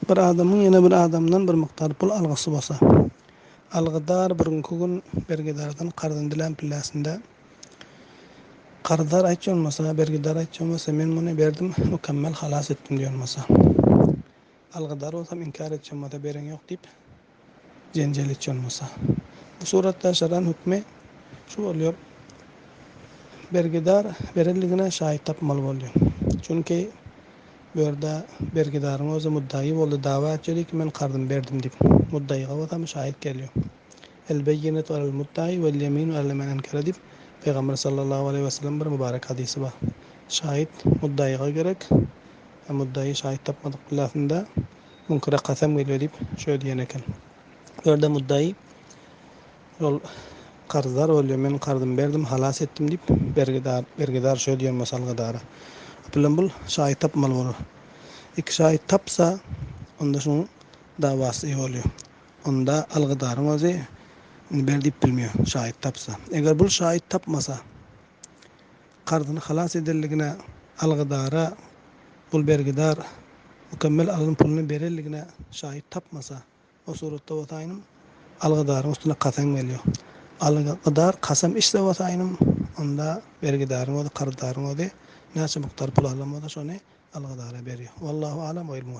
Bir adamın ýene bir adamdan bir miktar pul algysy bolsa, algydar bugünkü gün bergidardan kardan dilen pilläsinde Qardar aýtjamasa, bergidar aýtjamasa, men muny berdim, mükemmel halas etdim diýýärmasa. Algydar bolsam inkar etjämasa, beren ýok diýip jenjel etjämasa. Bu suratda şaran hükmi şu bolýar. Bergidar bereligine şahit tapmaly bolýar. Çünki bu ýerda bergidaryň özü muddaý boldy, dawa etjek men qardan berdim diýip. Muddaýyga bolsam şahit gelýär. El beyyinatu alel muddaý vel yeminu alel men ankara diýip Peygamber sallallahu aleyhi ve sellem bir mübarek hadisi var. Şahit muddaýyga gerek. Muddaýy şahit tapmadyk billäsinde munkara kasam gelýär diýip şöyle diýen eken. Ýerde muddaýy ol qarzdar bolýar, men qardan berdim, halas etdim diýip bergidar şöyle diýen masalgadara. Bilen bul şahit tapmaly bolar. İki şahit tapsa onda şoň dawasy bolýar. Onda algydaryň özü berdip bilmiyor şahit tapsa. Eger bul şahit tapmasa, qardyny halas edeligine algydara bul bergidar mükemmel alyn puluny berelligine şahit tapmasa, o suratda botaýnym algydaryň üstüne kasam gelýär. Algydar kasam işle botaýnym, onda bergidaryň we qardaryň we näçe miktar pul alamada şonu algydara berýär. Wallahu alam we ilmu.